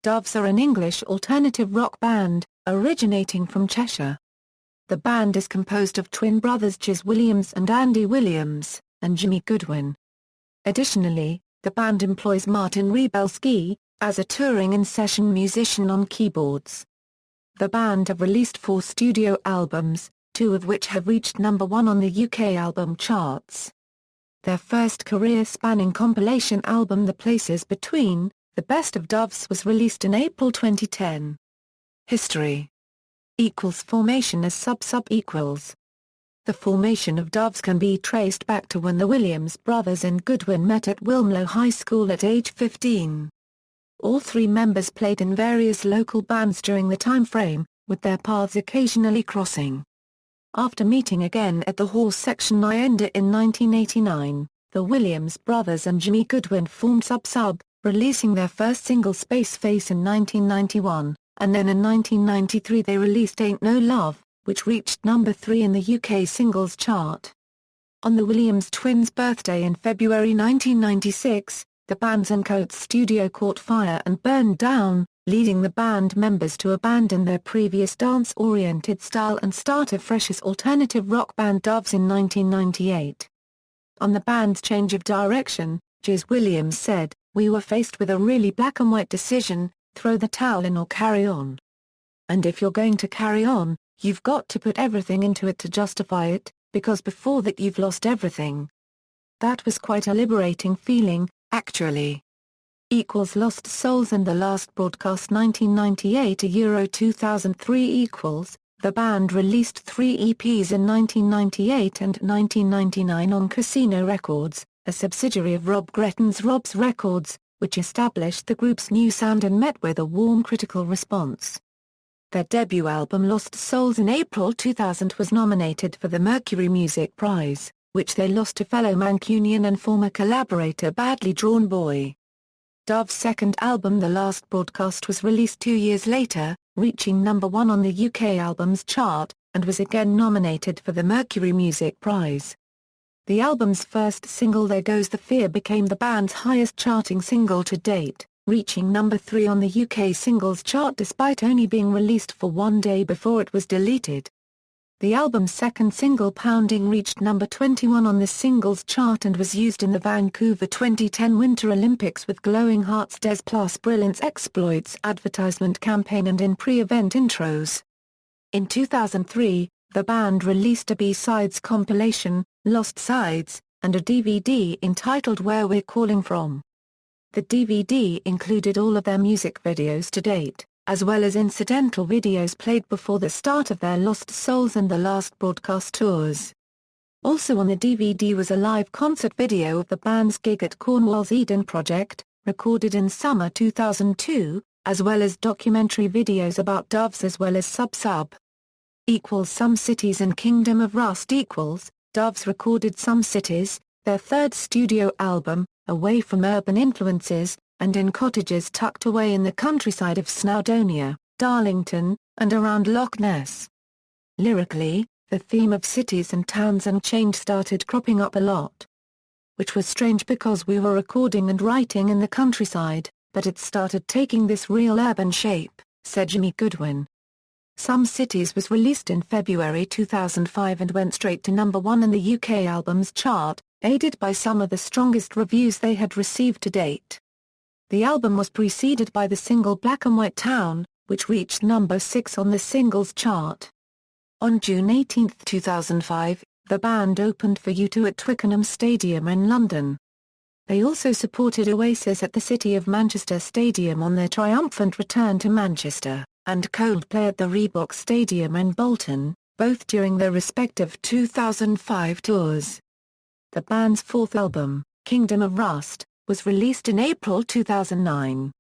Doves are an English alternative rock band, originating from Cheshire. The band is composed of twin brothers Jizz Williams and Andy Williams, and Jimi Goodwin. Additionally, the band employs Martin Rebelski, as a touring and session musician on keyboards. The band have released 4 studio albums, 2 of which have reached number 1 on the UK album charts. Their first career-spanning compilation album The Places Between, The Best of Doves, was released in April 2010. History. Formation as sub-sub equals. The formation of Doves can be traced back to when the Williams brothers and Goodwin met at Wilmlow High School at age 15. All 3 members played in various local bands during the time frame, with their paths occasionally crossing. After meeting again at the Horse Section Ienda in 1989, the Williams brothers and Jimi Goodwin formed Sub-Sub, releasing their first single Space Face in 1991, and then in 1993 they released Ain't No Love, which reached number 3 in the UK singles chart. On the Williams twins' birthday in February 1996, the band's Encoats studio caught fire and burned down, leading the band members to abandon their previous dance-oriented style and start afresh as alternative rock band Doves in 1998. On the band's change of direction, Jizz Williams said, "We were faced with a really black-and-white decision, throw the towel in or carry on. And if you're going to carry on, you've got to put everything into it to justify it, because before that you've lost everything." That was quite a liberating feeling, actually. Lost Souls and The Last Broadcast 1998 2003 The band released 3 EPs in 1998 and 1999 on Casino Records, a subsidiary of Rob Gretton's Rob's Records, which established the group's new sound and met with a warm critical response. Their debut album Lost Souls in April 2000 was nominated for the Mercury Music Prize, which they lost to fellow Mancunian and former collaborator Badly Drawn Boy. Dove's second album The Last Broadcast was released 2 years later, reaching number 1 on the UK Albums Chart, and was again nominated for the Mercury Music Prize. The album's first single There Goes the Fear became the band's highest-charting single to date, reaching number 3 on the UK Singles Chart despite only being released for 1 day before it was deleted. The album's second single Pounding reached number 21 on the singles chart and was used in the Vancouver 2010 Winter Olympics with Glowing Hearts Des Plus Brilliance Exploits advertisement campaign and in pre-event intros. In 2003, the band released a B-sides compilation, Lost Sides, and a DVD entitled Where We're Calling From. The DVD included all of their music videos to date, as well as incidental videos played before the start of their Lost Souls and The Last Broadcast tours. Also on the DVD was a live concert video of the band's gig at Cornwall's Eden Project, recorded in summer 2002, as well as documentary videos about Doves as well as Sub-Sub. Some Cities and Kingdom of Rust Doves recorded Some Cities, their third studio album, away from urban influences, and in cottages tucked away in the countryside of Snowdonia, Darlington, and around Loch Ness. Lyrically, the theme of cities and towns and change started cropping up a lot. Which was strange because we were recording and writing in the countryside, but it started taking this real urban shape, said Jimi Goodwin. Some Cities was released in February 2005 and went straight to number 1 in the UK Albums Chart, aided by some of the strongest reviews they had received to date. The album was preceded by the single Black and White Town, which reached number 6 on the singles chart. On June 18, 2005, the band opened for U2 at Twickenham Stadium in London. They also supported Oasis at the City of Manchester Stadium on their triumphant return to Manchester, and Coldplay at the Reebok Stadium in Bolton, both during their respective 2005 tours. The band's fourth album, Kingdom of Rust, was released in April 2009.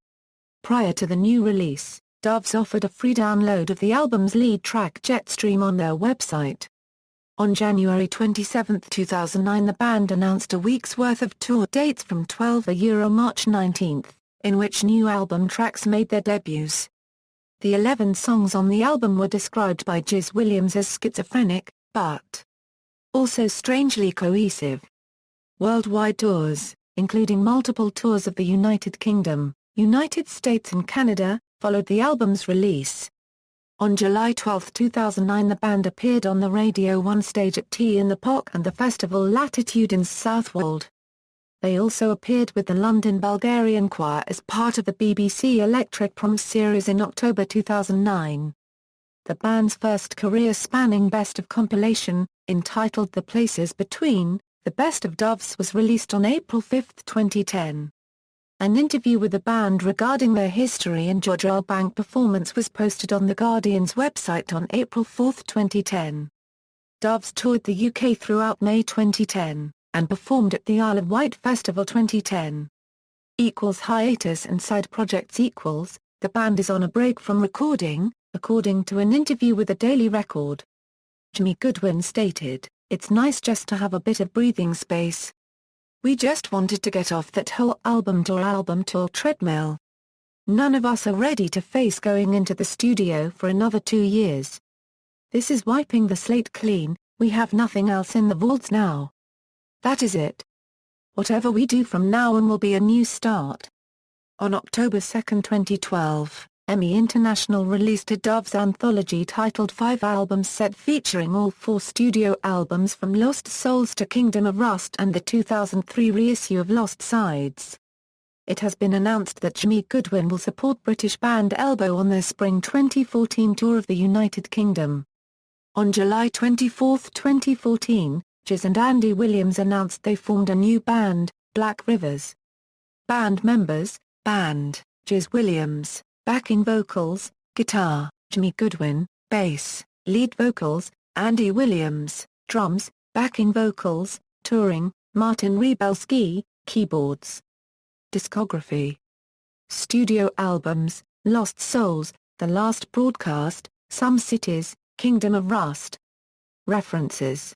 Prior to the new release, Doves offered a free download of the album's lead track Jetstream on their website. On January 27, 2009 the band announced a week's worth of tour dates from March 19, in which new album tracks made their debuts. The 11 songs on the album were described by Jizz Williams as schizophrenic, but also strangely cohesive. Worldwide tours, including multiple tours of the United Kingdom, United States and Canada, followed the album's release. On July 12, 2009 the band appeared on the Radio 1 stage at Tea in the Park and the festival Latitude in Southwold. They also appeared with the London Bulgarian Choir as part of the BBC Electric Proms series in October 2009. The band's first career-spanning Best of compilation, entitled The Places Between, The Best of Doves, was released on April 5, 2010. An interview with the band regarding their history and Jodrell Bank performance was posted on The Guardian's website on April 4, 2010. Doves toured the UK throughout May 2010, and performed at the Isle of Wight Festival 2010. Hiatus and side projects. The band is on a break from recording, according to an interview with the Daily Record. Jimi Goodwin stated, "It's nice just to have a bit of breathing space. We just wanted to get off that whole album tour treadmill. None of us are ready to face going into the studio for another 2 years. This is wiping the slate clean, we have nothing else in the vaults now. That is it. Whatever we do from now on will be a new start." On October 2, 2012, EMI International released a Doves anthology titled 5 Albums Set featuring all 4 studio albums from Lost Souls to Kingdom of Rust and the 2003 reissue of Lost Sides. It has been announced that Jimi Goodwin will support British band Elbow on their spring 2014 tour of the United Kingdom. On July 24, 2014, Jiz and Andy Williams announced they formed a new band, Black Rivers. Band members: Band, Jiz Williams, backing vocals, guitar, Jimi Goodwin, bass, lead vocals, Andy Williams, drums, backing vocals, touring, Martin Rebelski, keyboards. Discography. Studio albums: Lost Souls, The Last Broadcast, Some Cities, Kingdom of Rust. References